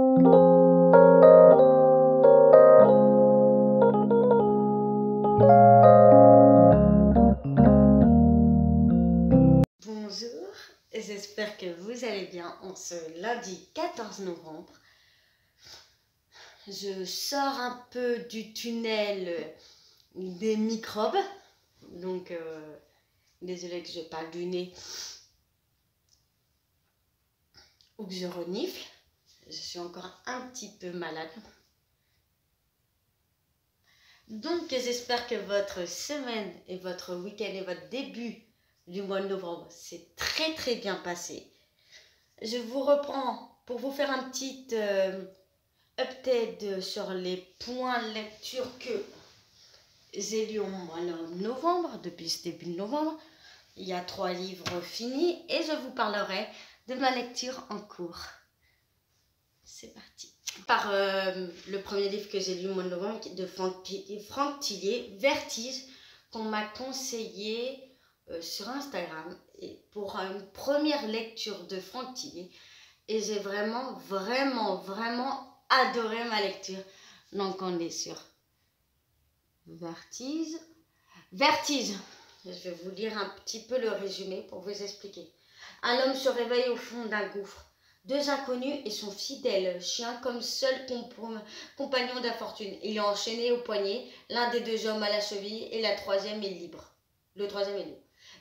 Bonjour, j'espère que vous allez bien en ce lundi 14 novembre. Je sors un peu du tunnel des microbes, donc désolé que je parle du nez ou que je renifle. Je suis encore un petit peu malade. Donc j'espère que votre semaine et votre week-end et votre début du mois de novembre s'est très bien passé. Je vous reprends pour vous faire un petit update sur les points de lecture que j'ai lus au mois de novembre, depuis ce début de novembre. Il y a 3 livres finis et je vous parlerai de ma lecture en cours. C'est parti. Par le premier livre que j'ai lu au mois de novembre de Franck Tillier, Vertige, qu'on m'a conseillé sur Instagram et pour une première lecture de Franck Tillier. Et j'ai vraiment adoré ma lecture. Donc on est sur Vertige. Vertige. Je vais vous lire un petit peu le résumé pour vous expliquer. Un homme se réveille au fond d'un gouffre. 2 inconnus et son fidèle chien comme seul compagnon d'infortune. Il est enchaîné au poignet, l'un des 2 hommes à la cheville et le troisième est libre.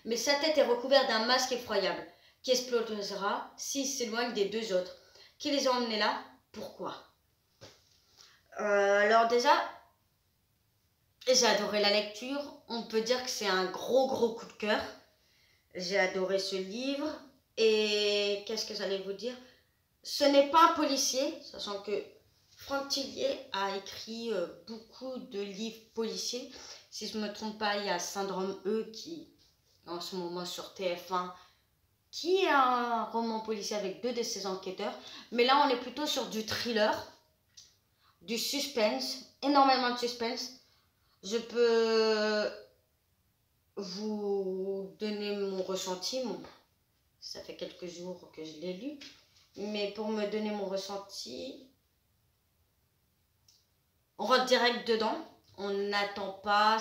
Mais sa tête est recouverte d'un masque effroyable qui explosera s'il s'éloigne des 2 autres. Qui les a emmenés là? Pourquoi? Alors déjà, j'ai adoré la lecture. On peut dire que c'est un gros coup de cœur. J'ai adoré ce livre. Et qu'est-ce que j'allais vous dire? Ce n'est pas un policier, sachant que Franck Tillier a écrit beaucoup de livres policiers. Si je ne me trompe pas, il y a Syndrome E qui, en ce moment sur TF1, qui est un roman policier avec 2 de ses enquêteurs. Mais là, on est plutôt sur du thriller, du suspense, énormément de suspense. Je peux vous donner mon ressenti. Ça fait quelques jours que je l'ai lu. Mais pour me donner mon ressenti, on rentre direct dedans. On n'attend pas,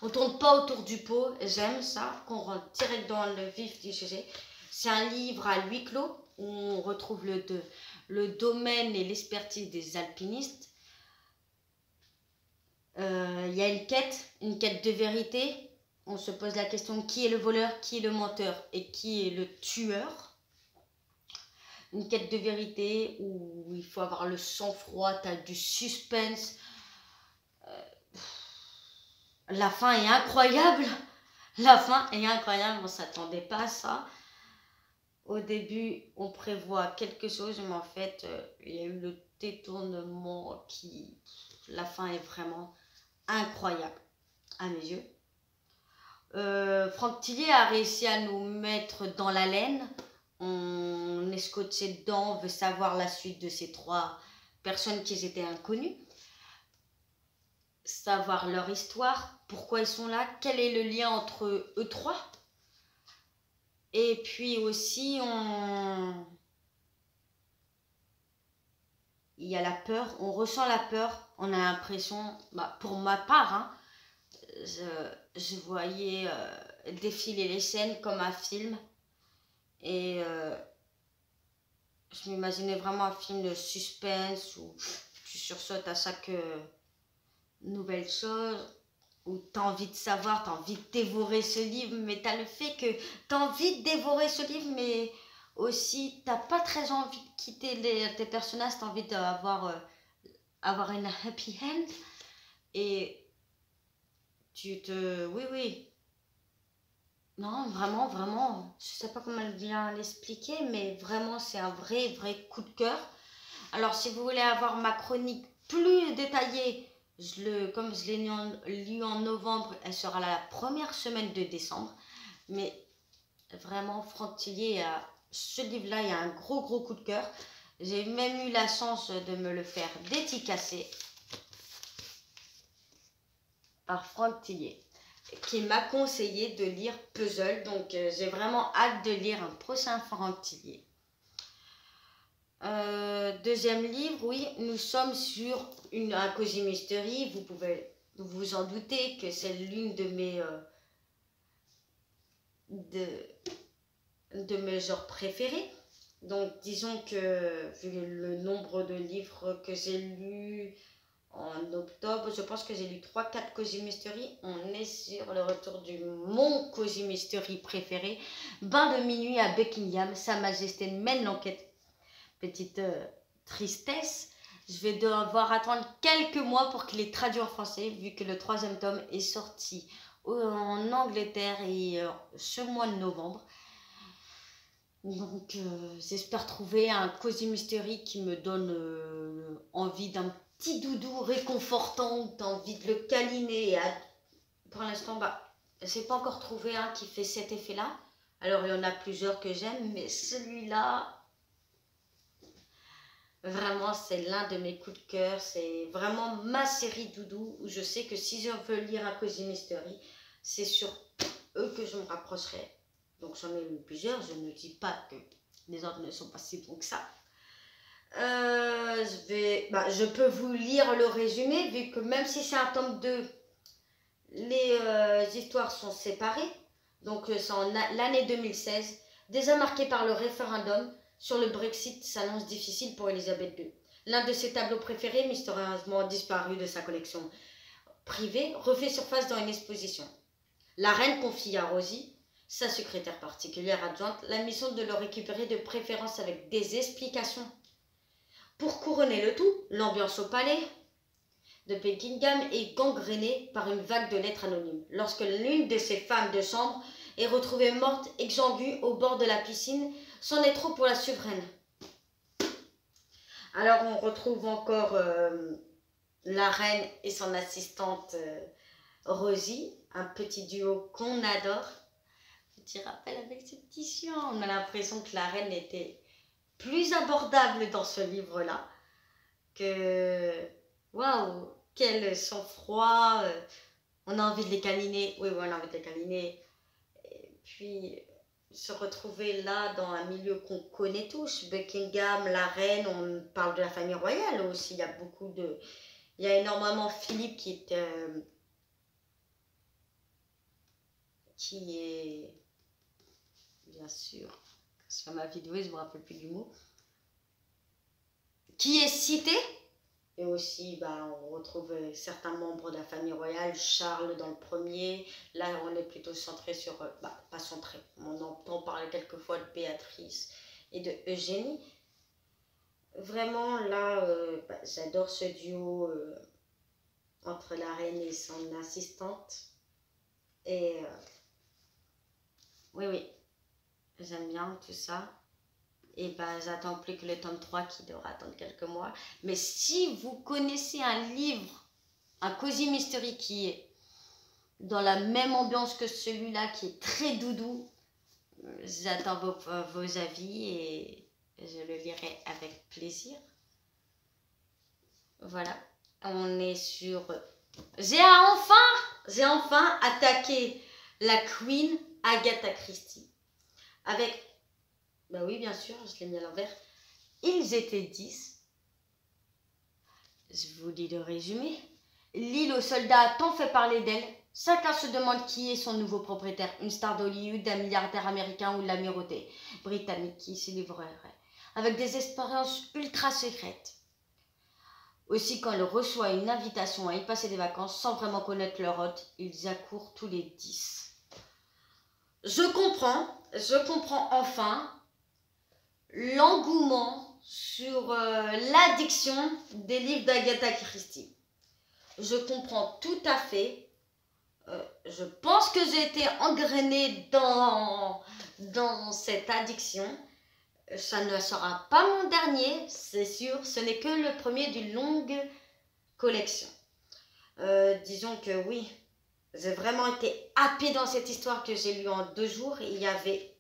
on tourne pas autour du pot. J'aime ça, qu'on rentre direct dans le vif du sujet. C'est un livre à huis clos où on retrouve le domaine et l'expertise des alpinistes. Il y a une quête de vérité. On se pose la question de qui est le voleur, qui est le menteur et qui est le tueur. Une quête de vérité où il faut avoir le sang-froid, tu as du suspense. La fin est incroyable. La fin est incroyable, on ne s'attendait pas à ça. Au début, on prévoit quelque chose, mais en fait, il y a eu le détournement qui... La fin est vraiment incroyable à mes yeux. Franck Tillier a réussi à nous mettre dans la laine. On est scotché dedans, on veut savoir la suite de ces 3 personnes qui étaient inconnues. Savoir leur histoire, pourquoi ils sont là, quel est le lien entre eux 3. Et puis aussi, il y a la peur, on ressent la peur, on a l'impression, pour ma part, hein, je voyais défiler les scènes comme un film. Et je m'imaginais vraiment un film de suspense où tu sursautes à chaque nouvelle chose, où tu as envie de savoir, tu as envie de dévorer ce livre, mais tu as le fait que tu as envie de dévorer ce livre, mais aussi tu n'as pas très envie de quitter tes personnages, tu as envie d'avoir avoir une happy end. Et oui. Non, vraiment, je sais pas comment bien l'expliquer, mais vraiment, c'est un vrai coup de cœur. Alors, si vous voulez avoir ma chronique plus détaillée, comme je l'ai lu en novembre, elle sera la première semaine de décembre. Mais vraiment, Franck Tillier, ce livre-là, il y a un gros coup de cœur. J'ai même eu la chance de me le faire dédicacer par Franck Tillier, qui m'a conseillé de lire Puzzle. Donc j'ai vraiment hâte de lire un prochain Franck Tillier. Deuxième livre, oui, nous sommes sur un Cozy Mystery. Vous pouvez vous en douter que c'est l'une de mes genres préférés. Donc, disons que vu le nombre de livres que j'ai lus en octobre, je pense que j'ai lu 3-4 Cozy Mystery. On est sur le retour de mon Cozy Mystery préféré. Bain de minuit à Buckingham, Sa Majesté mène l'enquête. Petite tristesse, je vais devoir attendre quelques mois pour qu'il est traduit en français, vu que le 3e tome est sorti en Angleterre et ce mois de novembre. Donc j'espère trouver un Cozy Mystery qui me donne envie d'un petit doudou réconfortant, envie de le câliner. Pour l'instant, j'ai pas encore trouvé un qui fait cet effet-là. Alors il y en a plusieurs que j'aime, mais celui-là, vraiment, c'est l'un de mes coups de cœur. C'est vraiment ma série doudou où je sais que si je veux lire un Cozy Mystery, c'est sur eux que je me rapprocherai. Donc j'en ai lu plusieurs, je ne dis pas que les autres ne sont pas si bons que ça. Je peux vous lire le résumé, vu que même si c'est un tome 2, les histoires sont séparées. Donc c'est en l'année 2016, déjà marquée par le référendum sur le Brexit, s'annonce difficile pour Elisabeth II. L'un de ses tableaux préférés, mystérieusement disparu de sa collection privée, refait surface dans une exposition. La reine confie à Rosie, sa secrétaire particulière adjointe, la mission de le récupérer, de préférence avec des explications. Pour couronner le tout, l'ambiance au palais de Buckingham est gangrénée par une vague de lettres anonymes. Lorsque l'une de ses femmes de chambre est retrouvée morte, exsangue au bord de la piscine, c'en est trop pour la souveraine. Alors on retrouve encore la reine et son assistante Rosie, un petit duo qu'on adore. Petit rappel avec ce petit chien. On a l'impression que la reine était plus abordable dans ce livre-là. Waouh, quel sang-froid. On a envie de les câliner. Oui, on a envie de les câliner. Et puis, se retrouver là dans un milieu qu'on connaît tous. Buckingham, la reine, on parle de la famille royale aussi. Il y a énormément Philippe qui est... Bien sûr, sur ma vidéo, je ne me rappelle plus du mot, qui est cité. Et aussi, on retrouve certains membres de la famille royale, Charles dans le premier. Là, on est plutôt centré sur, pas centré, on entend parler quelquefois de Béatrice et de Eugénie. Vraiment, là, j'adore ce duo entre la reine et son assistante. Et oui. J'aime bien tout ça. Et j'attends plus que le tome 3 qui devra attendre quelques mois. Mais si vous connaissez un livre, un Cozy Mystery qui est dans la même ambiance que celui-là, qui est très doudou, j'attends vos avis et je le lirai avec plaisir. Voilà. On est sur... J'ai enfin attaqué la Queen Agatha Christie. Avec, oui bien sûr, je l'ai mis à l'envers, ils étaient 10. Je vous lis le résumé. L'île aux soldats a tant fait parler d'elle, chacun se demande qui est son nouveau propriétaire, une star d'Hollywood, un milliardaire américain ou l'amirauté britannique qui s'y livrerait, avec des expériences ultra secrètes. Aussi, quand elle reçoit une invitation à y passer des vacances sans vraiment connaître leur hôte, ils accourent tous les 10. Je comprends enfin l'engouement sur l'addiction des livres d'Agatha Christie. Je comprends tout à fait. Je pense que j'ai été engrainée dans cette addiction. Ça ne sera pas mon dernier, c'est sûr. Ce n'est que le premier d'une longue collection. Disons que oui. J'ai vraiment été happée dans cette histoire que j'ai lue en 2 jours. Et il y avait,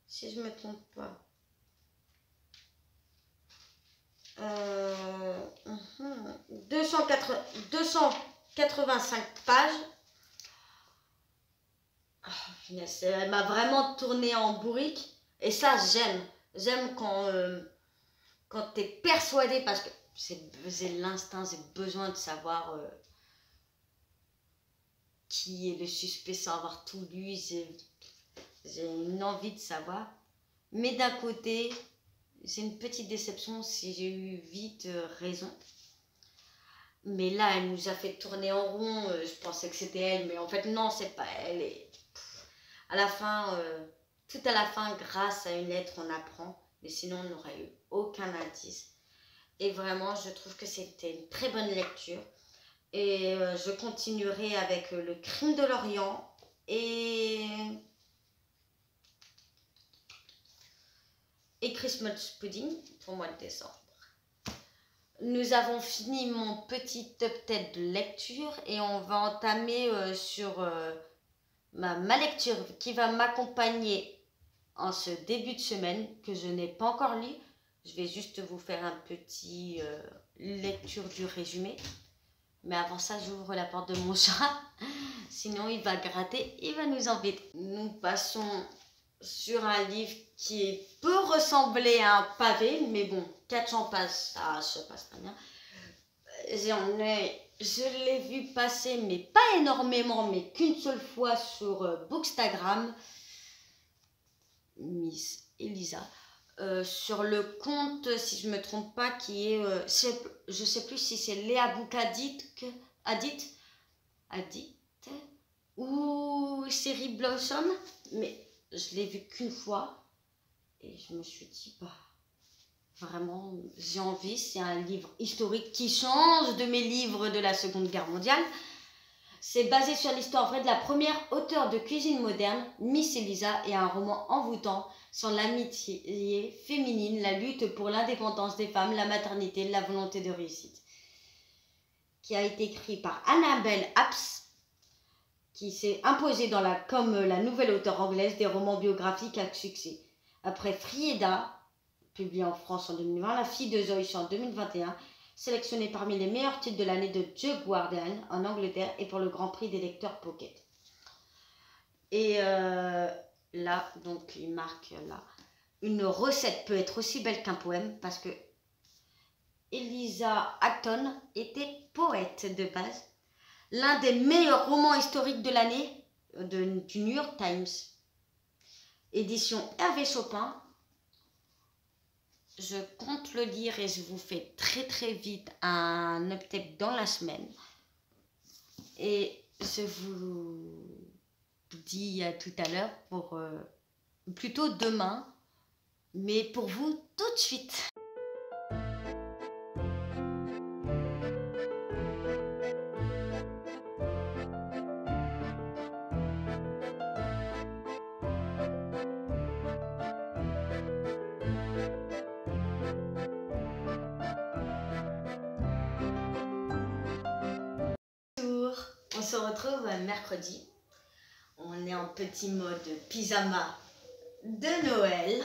si je ne me trompe pas, 285 pages. Elle m'a vraiment tourné en bourrique. Et ça, j'aime. J'aime quand quand tu es persuadé, parce que c'est l'instinct, c'est besoin de savoir qui est le suspect sans avoir tout lu, j'ai une envie de savoir. Mais d'un côté, c'est une petite déception si j'ai eu vite raison. Mais là, elle nous a fait tourner en rond. Je pensais que c'était elle, mais en fait, non, c'est pas elle. Et à la fin, tout à la fin, grâce à une lettre, on apprend. Mais sinon, on n'aurait eu aucun indice. Et vraiment, je trouve que c'était une très bonne lecture. Et je continuerai avec Le Crime de l'Orient et Christmas Pudding pour le mois de décembre. Nous avons fini mon petit top 10 de lecture et on va entamer sur ma lecture qui va m'accompagner en ce début de semaine que je n'ai pas encore lu. Je vais juste vous faire un petit lecture du résumé. Mais avant ça, j'ouvre la porte de mon chat. Sinon, il va gratter, il va nous embêter. Nous passons sur un livre qui peut ressembler à un pavé, mais bon, 400 pages, ça se passe très bien. Je l'ai vu passer, mais pas énormément, mais qu'une seule fois sur Bookstagram. Miss Elisa. Sur le compte, si je ne me trompe pas, qui est, je ne sais plus si c'est Léa Boukadit ou Série Blossom, mais je l'ai vu qu'une fois et je me suis dit, bah, vraiment, j'ai envie. C'est un livre historique qui change de mes livres de la Seconde Guerre mondiale. C'est basé sur l'histoire vraie de la première auteure de cuisine moderne, Miss Elisa, et un roman envoûtant sur l'amitié féminine, la lutte pour l'indépendance des femmes, la maternité, la volonté de réussite. Qui a été écrit par Annabel Apps, qui s'est imposée comme la nouvelle auteure anglaise des romans biographiques à succès. Après Frieda, publié en France en 2020, La fille de Zoïs en 2021, sélectionné parmi les meilleurs titres de l'année de The Guardian en Angleterre et pour le Grand Prix des lecteurs Pocket. Et là, donc il marque là, une recette peut être aussi belle qu'un poème parce que Eliza Acton était poète de base. L'un des meilleurs romans historiques de l'année du New York Times. Édition Hervé Chopin. Je compte le lire et je vous fais très très vite un update dans la semaine. Et je vous dis à tout à l'heure pour plutôt demain, mais pour vous tout de suite. On se retrouve mercredi. On est en petit mode pyjama de Noël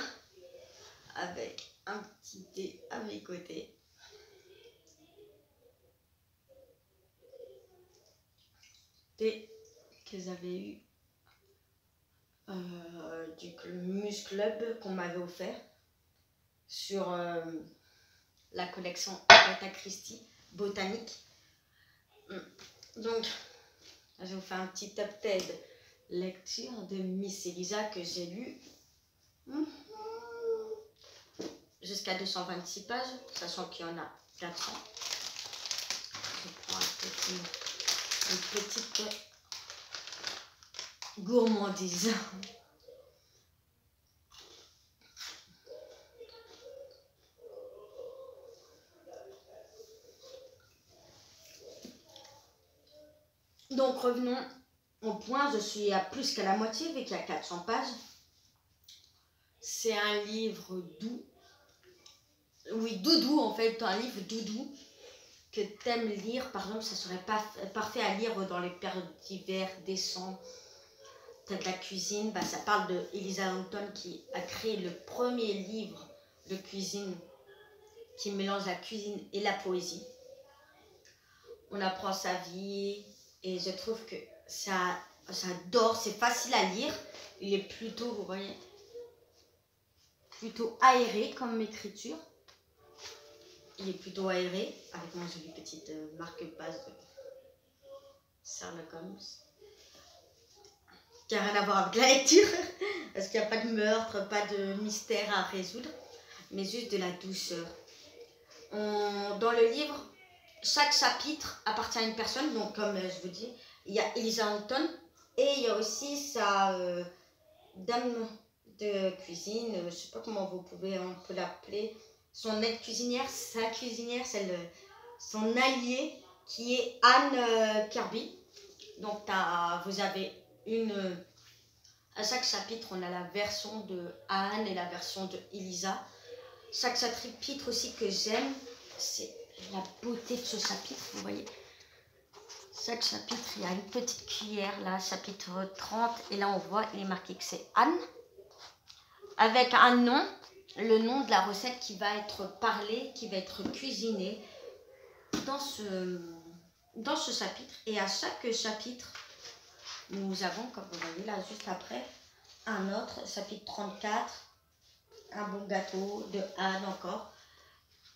avec un petit thé à mes côtés. Thé que j'avais eu du Mus Club qu'on m'avait offert sur la collection Agatha Christie botanique. Donc, je vais vous faire un petit top 10 lecture de Miss Elisa que j'ai lu jusqu'à 226 pages, sachant qu'il y en a 400. Je prends une petite gourmandise. Donc revenons au point, je suis à plus qu'à la moitié vu qu'il y a 400 pages. C'est un livre doux. Oui, doudou en fait, un livre doudou que t'aimes lire. Par exemple, ça serait pas parfait à lire dans les périodes d'hiver, décembre. T'as de la cuisine, ça parle de Eliza Hampton qui a créé le premier livre de cuisine qui mélange la cuisine et la poésie. On apprend sa vie et je trouve que j'adore, c'est facile à lire. Il est plutôt, vous voyez, plutôt aéré comme écriture. il est plutôt aéré, avec mon jolie petite marque-page de Sherlock Holmes. Qui n'a rien à voir avec la lecture, parce qu'il n'y a pas de meurtre, pas de mystère à résoudre, mais juste de la douceur. Dans le livre, chaque chapitre appartient à une personne, donc comme je vous dis, il y a Eliza Hampton, et il y a aussi sa dame de cuisine, je ne sais pas comment on peut l'appeler, son aide cuisinière, sa cuisinière, son allié, qui est Anne Kirby. Donc vous avez à chaque chapitre, on a la version de Anne et la version de Eliza. Chaque chapitre aussi que j'aime, c'est la beauté de ce chapitre, vous voyez. Chaque chapitre, il y a une petite cuillère, là, chapitre 30, et là on voit, il est marqué que c'est Anne, avec un nom, le nom de la recette qui va être parlée, qui va être cuisinée dans ce chapitre. Et à chaque chapitre, nous avons, comme vous voyez là, juste après, un autre, chapitre 34, un bon gâteau de Anne encore.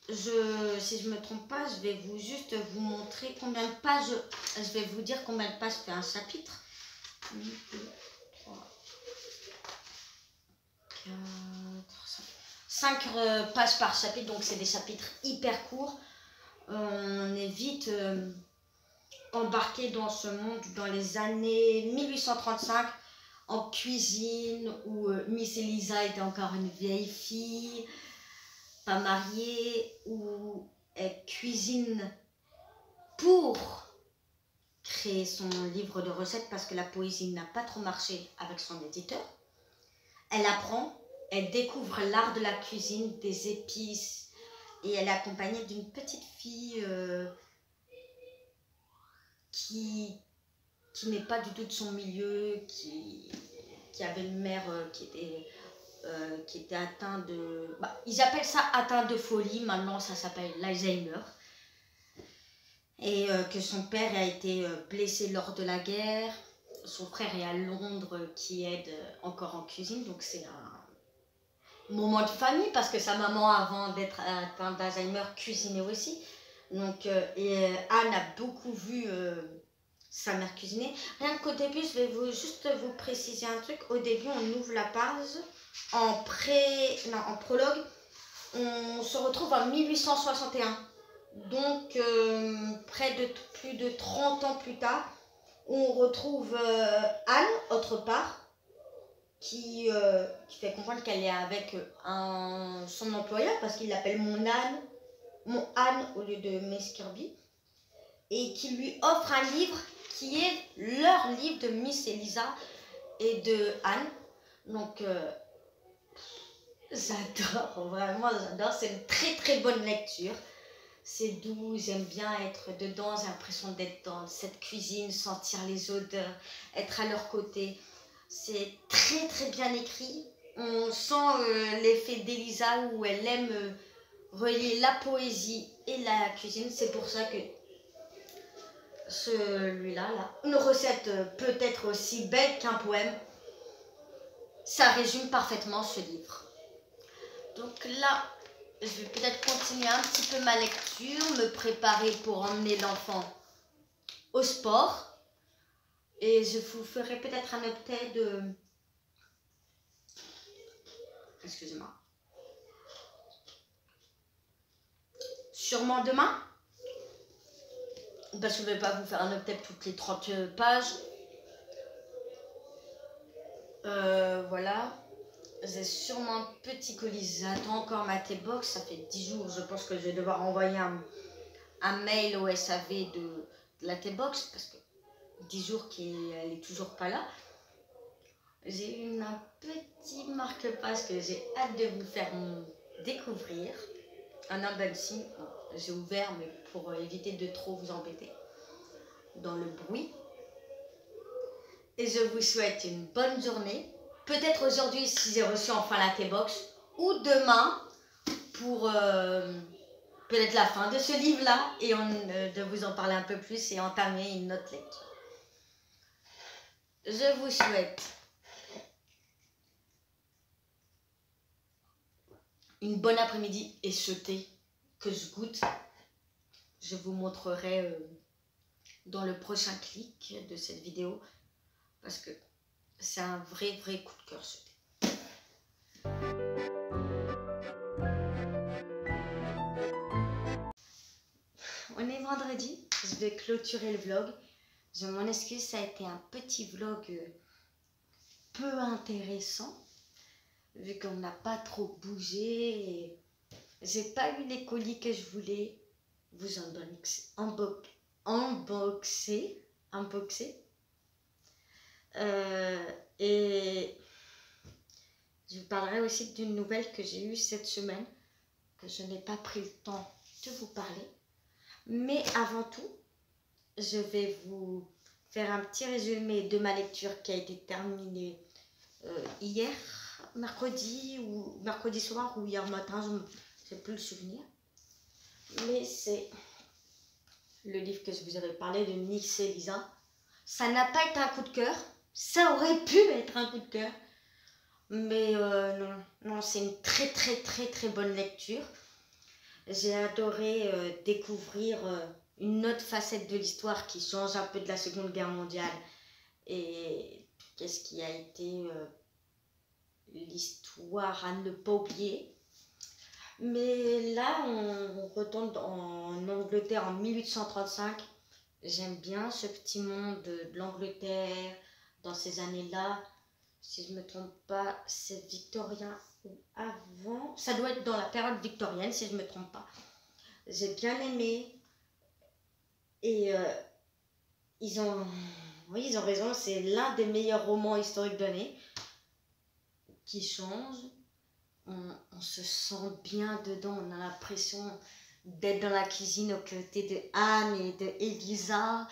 Si je ne me trompe pas, je vais juste vous montrer combien de pages, je vais vous dire combien de pages fait un chapitre. 1, 2, 3, 4, 5 pages par chapitre, donc c'est des chapitres hyper courts. On est vite embarqué dans ce monde dans les années 1835 en cuisine où Miss Eliza était encore une vieille fille, pas mariée, où elle cuisine pour créer son livre de recettes parce que la poésie n'a pas trop marché avec son éditeur. Elle apprend, elle découvre l'art de la cuisine, des épices, et elle est accompagnée d'une petite fille qui n'est pas du tout de son milieu, qui avait une mère qui était atteinte de... ils appellent ça atteinte de folie, maintenant ça s'appelle l'Alzheimer. Et que son père a été blessé lors de la guerre. Son frère est à Londres qui aide encore en cuisine, donc c'est un moment de famille parce que sa maman, avant d'être atteinte d'Alzheimer, cuisinait aussi. Donc, Anne a beaucoup vu sa mère cuisiner. Rien qu'au début, je vais juste vous préciser un truc. Au début, on ouvre la page en prologue. On se retrouve en 1861. Donc, plus de 30 ans plus tard, on retrouve Anne, autre part, qui fait comprendre qu'elle est avec son employeur, parce qu'il l'appelle mon Anne au lieu de Miss Kirby, et qui lui offre un livre qui est leur livre de Miss Eliza et de Anne. Donc, j'adore, vraiment j'adore, c'est une très très bonne lecture. C'est doux, j'aime bien être dedans, j'ai l'impression d'être dans cette cuisine, sentir les odeurs, être à leur côté. C'est très très bien écrit. On sent l'effet d'Eliza où elle aime relier la poésie et la cuisine. C'est pour ça que celui-là, une recette peut être aussi belle qu'un poème. Ça résume parfaitement ce livre. Donc là, je vais peut-être continuer un petit peu ma lecture, me préparer pour emmener l'enfant au sport. Et je vous ferai peut-être un update de... Excusez-moi. Sûrement demain. Parce que je ne vais pas vous faire un update toutes les 30 pages. Voilà. J'ai sûrement un petit colis. J'attends encore ma T-Box. Ça fait 10 jours. Je pense que je vais devoir envoyer un mail au SAV de la T-Box. Parce que 10 jours qu'elle est toujours pas là. J'ai un petit marque-page que j'ai hâte de vous faire découvrir. Un unboxing. J'ai ouvert, mais pour éviter de trop vous embêter dans le bruit. Et je vous souhaite une bonne journée. Peut-être aujourd'hui si j'ai reçu enfin la T-Box, ou demain pour peut-être la fin de ce livre-là et de vous en parler un peu plus et entamer une autre lecture. Je vous souhaite une bonne après-midi et ce thé que je goûte. Je vous montrerai dans le prochain clic de cette vidéo parce que c'est un vrai coup de cœur ce thé. On est vendredi, je vais clôturer le vlog. Je m'en excuse, ça a été un petit vlog peu intéressant vu qu'on n'a pas trop bougé et j'ai pas eu les colis que je voulais vous unboxer. Et je vous parlerai aussi d'une nouvelle que j'ai eue cette semaine que je n'ai pas pris le temps de vous parler. Mais avant tout, je vais vous faire un petit résumé de ma lecture qui a été terminée hier, mercredi soir ou hier matin, je n'ai plus le souvenir. Mais c'est le livre que je vous avais parlé de Nix et Lisa. Ça n'a pas été un coup de cœur, ça aurait pu être un coup de cœur. Mais non, c'est une très bonne lecture. J'ai adoré découvrir une autre facette de l'histoire qui change un peu de la Seconde Guerre mondiale et qu'est-ce qui a été l'histoire à ne pas oublier. Mais là, on retourne en Angleterre en 1835. J'aime bien ce petit monde de l'Angleterre dans ces années-là. Si je ne me trompe pas, c'est victorien ou avant. Ça doit être dans la période victorienne, si je ne me trompe pas. J'ai bien aimé. Et ils ont raison, c'est l'un des meilleurs romans historiques donnés qui change. On se sent bien dedans, on a l'impression d'être dans la cuisine aux côtés de Anne et de Elisa.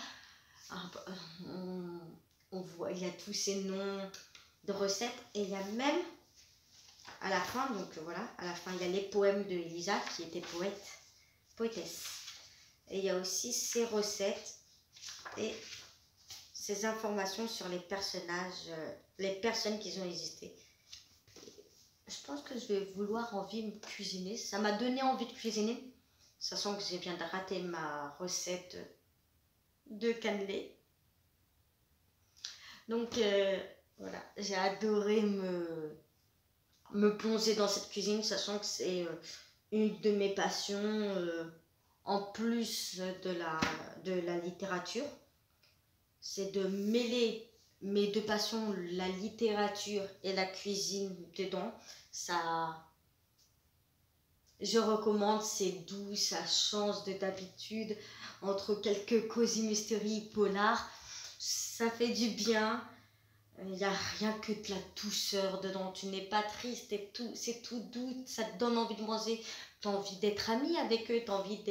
On voit, il y a tous ces noms de recettes et il y a même à la fin, donc voilà, à la fin il y a les poèmes de Elisa qui était poétesse. Et il y a aussi ces recettes et ces informations sur les personnages, les personnes qui ont existé. Je pense que je vais vouloir envie de cuisiner. Ça m'a donné envie de cuisiner, sachant que je viens de rater ma recette de cannelé. Donc voilà, j'ai adoré me plonger dans cette cuisine, sachant que c'est une de mes passions en plus de la littérature. C'est de mêler mes deux passions, la littérature et la cuisine dedans. Ça, je recommande, c'est doux, ça change de d'habitude entre quelques cosy mystery polar. Ça fait du bien. Il n'y a rien que de la douceur dedans. Tu n'es pas triste et tout, c'est tout doux. Ça te donne envie de manger. Tu as envie d'être ami avec eux. Tu as envie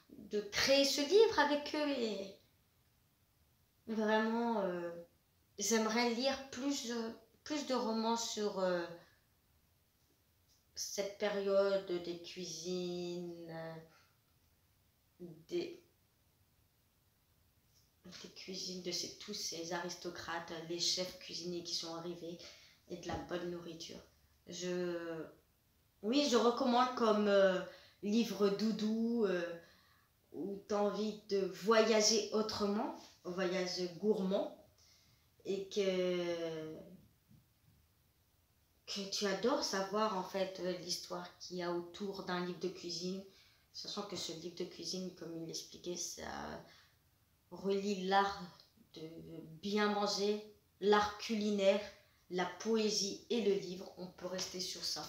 de créer ce livre avec eux. Et vraiment, j'aimerais lire plus de romans sur cette période des cuisines, des cuisines de tous ces aristocrates, les chefs cuisiniers qui sont arrivés et de la bonne nourriture. Oui, je recommande comme livre doudou où tu as envie de voyager autrement, un voyage gourmand et que tu adores savoir en fait l'histoire qu'il y a autour d'un livre de cuisine, sachant que ce livre de cuisine, comme il l'expliquait, ça relie l'art de bien manger, l'art culinaire, la poésie et le livre. On peut rester sur ça.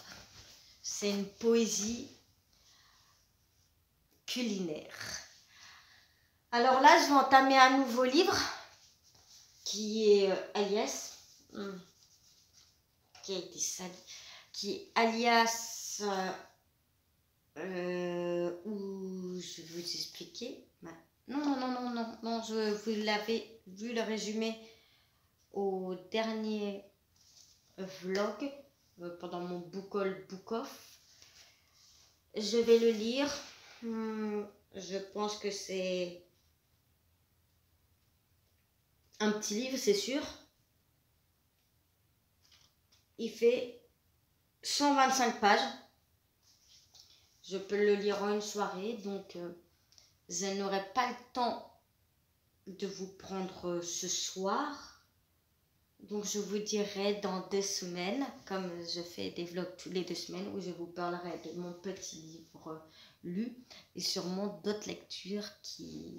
C'est une poésie culinaire. Alors là, je vais entamer un nouveau livre qui est Alias, qui a été sali, qui est Alias, où je vais vous expliquer. Non, vous l'avez vu le résumé au dernier vlog pendant mon book haul book off. Je vais le lire. Je pense que c'est un petit livre, c'est sûr. Il fait 125 pages. Je peux le lire en une soirée, donc je n'aurai pas le temps de vous prendre ce soir. Donc je vous dirai dans 2 semaines, comme je fais des vlogs tous les 2 semaines, où je vous parlerai de mon petit livre lu et sûrement d'autres lectures qui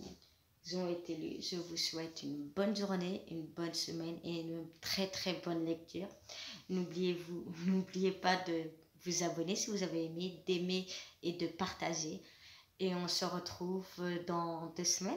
ont été lues. Je vous souhaite une bonne journée, une bonne semaine et une très très bonne lecture. N'oubliez pas de vous abonner si vous avez aimé, d'aimer et de partager. Et on se retrouve dans 2 semaines.